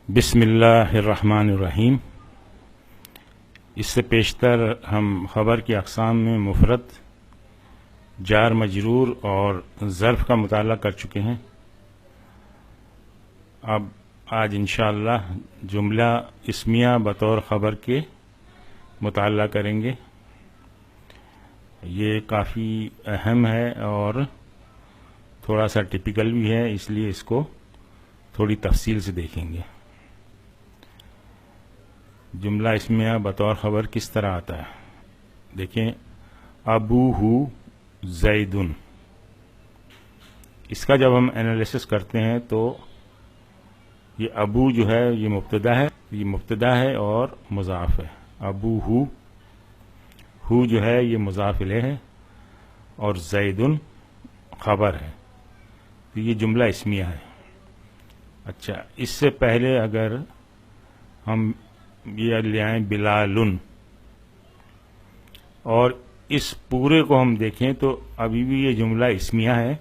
بسم اللہ الرحمن الرحیم۔ اس سے پیشتر ہم خبر کی اقسام میں مفرد، جار مجرور اور ظرف کا مطالعہ کر چکے ہیں۔ اب آج انشاءاللہ جملہ اسمیہ بطور خبر کے مطالعہ کریں گے۔ یہ کافی اہم ہے اور تھوڑا سا ٹپیکل بھی ہے، اس لیے اس کو تھوڑی تفصیل سے دیکھیں گے۔ جملہ اسمیہ بطور خبر کس طرح آتا ہے؟ دیکھیں، ابوہ زیدن، اس کا جب ہم انالیسس کرتے ہیں تو یہ ابو جو ہے یہ مبتدا ہے اور مضاف ہے۔ ابوہ، ہو جو ہے یہ مضاف الیہ ہے اور زیدن خبر ہے، تو یہ جملہ اسمیہ ہے۔ اچھا، اس سے پہلے اگر ہم یہ لے آئیں بلالن، اور اس پورے کو ہم دیکھیں تو ابھی بھی یہ جملہ اسمیہ ہے،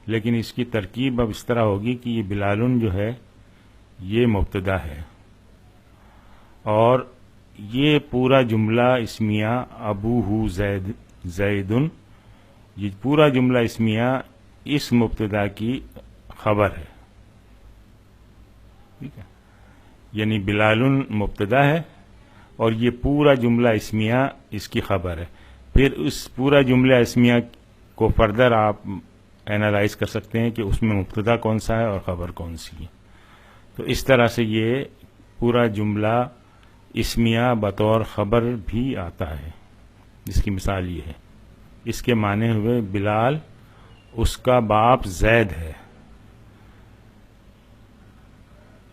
لیکن اس کی ترکیب اب اس طرح ہوگی کہ یہ بلالن جو ہے یہ مبتدا ہے، اور یہ پورا جملہ اسمیہ ابوہ زیدن، یہ پورا جملہ اسمیہ اس مبتدا کی خبر ہے، ٹھیک ہے؟ یعنی بلالن مبتدا ہے اور یہ پورا جملہ اسمیہ اس کی خبر ہے۔ پھر اس پورا جملہ اسمیہ کو فردر آپ اینالائز کر سکتے ہیں کہ اس میں مبتدا کون سا ہے اور خبر کون سی ہے۔ تو اس طرح سے یہ پورا جملہ اسمیہ بطور خبر بھی آتا ہے۔ جس کی مثال یہ ہے، اس کے معنی ہوئے بلال اس کا باپ زید ہے،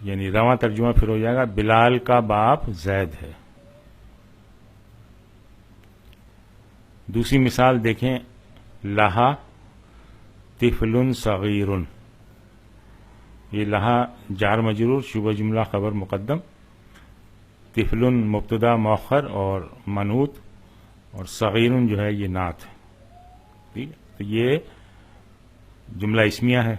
یعنی رواں ترجمہ پھر ہو جائے گا بلال کا باپ زید ہے۔ دوسری مثال دیکھیں، لہا طفل صغیر، یہ لہا جار مجرور، شبہ جملہ خبر مقدم، طفل مبتدا مؤخر اور منعوت، اور صغیر جو ہے یہ نعت ہے، ٹھیک ہے؟ تو یہ جملہ اسمیہ ہے۔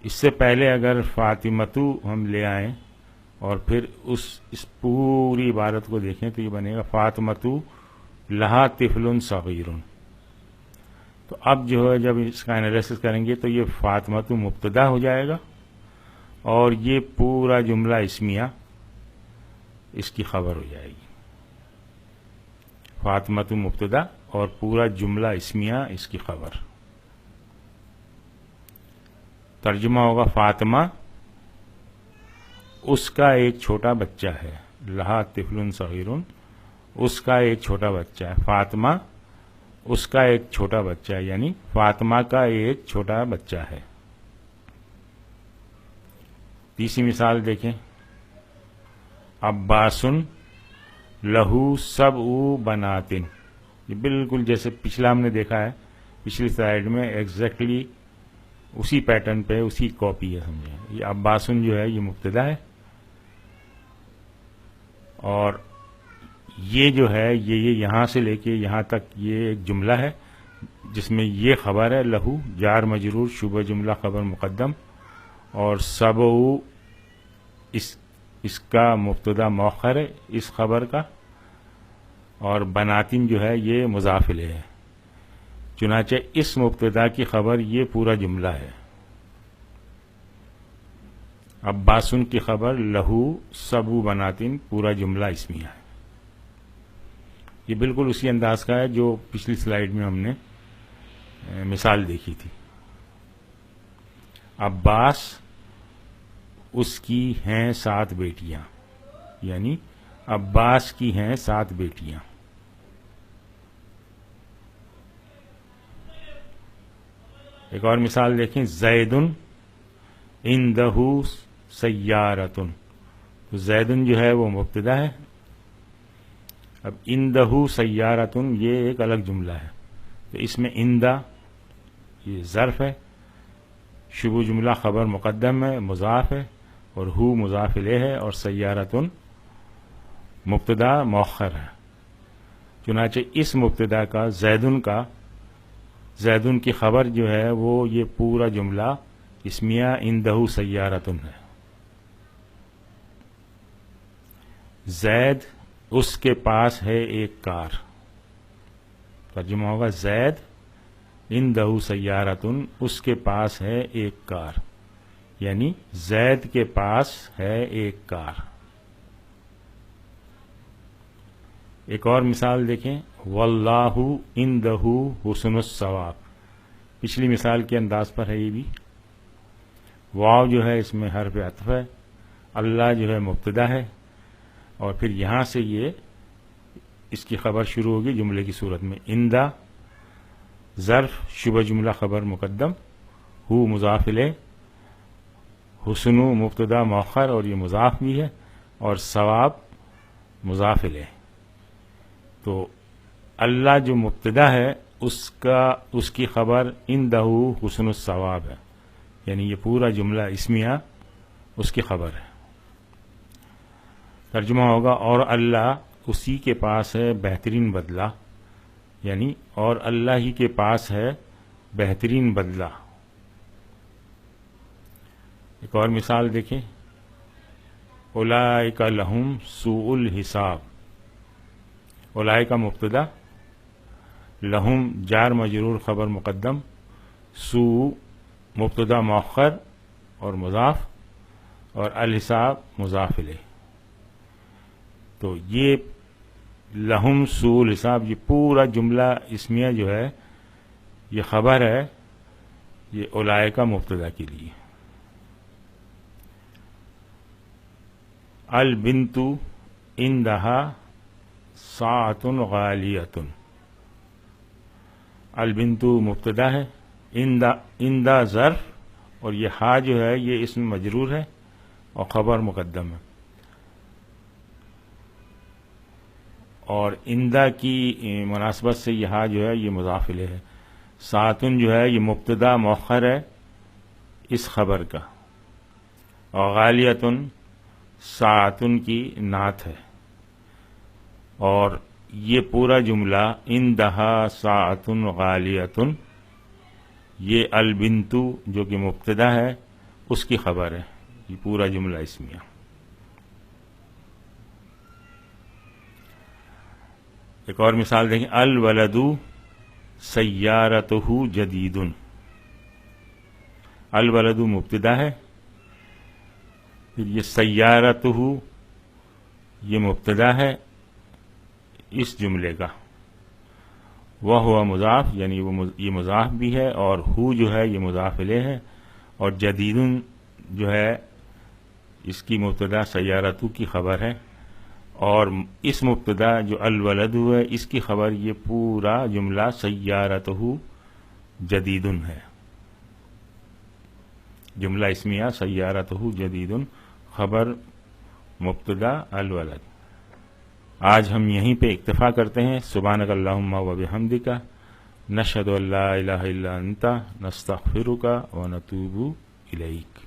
اس سے پہلے اگر فاطمتو ہم لے آئیں اور پھر اس پوری عبارت کو دیکھیں تو یہ بنے گا فاطمتو لہا طفل صغیر۔ تو اب جو ہے جب اس کا انالیسس کریں گے تو یہ فاطمتو مبتدا ہو جائے گا اور یہ پورا جملہ اسمیہ اس کی خبر ہو جائے گی۔ فاطمتو مبتدا اور پورا جملہ اسمیہ اس کی خبر۔ ترجمہ ہوگا فاطمہ اس کا ایک چھوٹا بچہ ہے، لہا طفل صغیر، اس کا ایک چھوٹا بچہ ہے، فاطمہ اس کا ایک چھوٹا بچہ ہے، یعنی فاطمہ کا ایک چھوٹا بچہ ہے۔ تیسری مثال دیکھیں، عباس لہو سبع بنات، یہ بالکل جیسے پچھلا ہم نے دیکھا ہے، پچھلی سلائیڈ میں ایگزیکٹلی اسی پیٹرن پہ اسی کاپی ہے، سمجھیں۔ یہ عباسن جو ہے یہ مبتدا ہے اور یہ جو ہے یہ یہاں سے لے کے یہاں تک یہ ایک جملہ ہے جس میں یہ خبر ہے، لہو جار مجرور شبہ جملہ خبر مقدم، اور سبع اس کا مبتدا مؤخر ہے اس خبر کا، اور بناتن جو ہے یہ مضاف الیہ ہے۔ چنانچہ اس مبتدا کی خبر یہ پورا جملہ ہے۔ عباسن کی خبر لہو سبع بناتن، پورا جملہ اسمیہ ہے۔ یہ بالکل اسی انداز کا ہے جو پچھلی سلائیڈ میں ہم نے مثال دیکھی تھی۔ عباس اس کی ہیں 7 بیٹیاں، یعنی عباس کی ہیں 7 بیٹیاں۔ ایک اور مثال دیکھیں، زیدن عندہ سیارتن، تو زیدن جو ہے وہ مبتدا ہے، اب عندہ سیارتن یہ ایک الگ جملہ ہے، تو اس میں عندہ یہ ظرف ہے، شبہ جملہ خبر مقدم ہے، مضاف ہے، اور ہو مضاف الیہ ہے، اور سیارتن مبتدا مؤخر ہے۔ چنانچہ اس مبتدا کا زیدن کی خبر جو ہے وہ یہ پورا جملہ اسمیہ عندہ سیارتن ہے۔ زید اس کے پاس ہے ایک کار. ترجمہ ہوگا زید عندہ سیارۃ، اس کے پاس ہے ایک کار، یعنی زید کے پاس ہے ایک کار. ایک اور مثال دیکھیں، واللہ عندہ حسن الثواب. پچھلی مثال کے انداز پر ہے یہ بھی. واو جو ہے اس میں حرف عطف ہے، اللہ جو ہے مبتدا ہے، اور پھر یہاں سے یہ اس کی خبر شروع ہوگی جملے کی صورت میں. عندہ ظرف شبہ جملہ خبر مقدم، ہو مضاف الیہ، حسن مبتدا مؤخر اور یہ مضاف بھی ہے، اور ثواب مضاف الیہ. تو اللہ جو مبتدا ہے اس کی خبر عندہ حسن الثواب ہے، یعنی یہ پورا جملہ اسمیہ اس کی خبر ہے. ترجمہ ہوگا اور اللہ اسی کے پاس ہے بہترین بدلہ، یعنی اور اللہ ہی کے پاس ہے بہترین بدلہ. ایک اور مثال دیکھیں، اولئک لہم سوء الحساب. اولئک مبتدا، لہم جار مجرور خبر مقدم، سوء مبتدا مؤخر اور مضاف، اور الحساب مضاف الیہ. تو یہ لہم سوء الحساب، یہ پورا جملہ اسمیہ جو ہے یہ خبر ہے یہ اولئک مبتدا کے لیے. البنت عندہا ساعۃ غالیۃ. البنت مبتدا ہے، عندہ ظرف، اور یہ ہا جو ہے یہ اسم مجرور ہے اور خبر مقدم ہے. اور عندہ کی مناسبت سے یہ ہا جو ہے یہ مضاف الیہ ہے. ساعتن جو ہے یہ مبتدا مؤخر ہے اس خبر کا، اور غالیتن ساعتن کی نعت ہے. اور یہ پورا جملہ عندہا ساعتن غالیتن، یہ البنتو جو کہ مبتدا ہے اس کی خبر ہے. یہ پورا جملہ اسمیہ. ایک اور مثال دیکھیں، الولد سیارتہ جدید. الولد مبتدا ہے، پھر یہ سیارتہ یہ مبتدا ہے اس جملے کا، وہ مضاف، یعنی یہ مضاف بھی ہے، اور ہو جو ہے یہ مضاف الیہ ہے، اور جدید جو ہے اس کی مبتدا سیارتہ کی خبر ہے، اور اس مبتدا جو الولد ہے اس کی خبر یہ پورا جملہ سیارتہ جدید ہے. جملہ اسمیہ سیارتہ جدید، خبر مبتدا الولد. آج ہم یہیں پہ اکتفا کرتے ہیں. سبحانک اللہم و بحمدک، نشہد ان لا الہ الا انت، نستغفرک و نتوب الیک.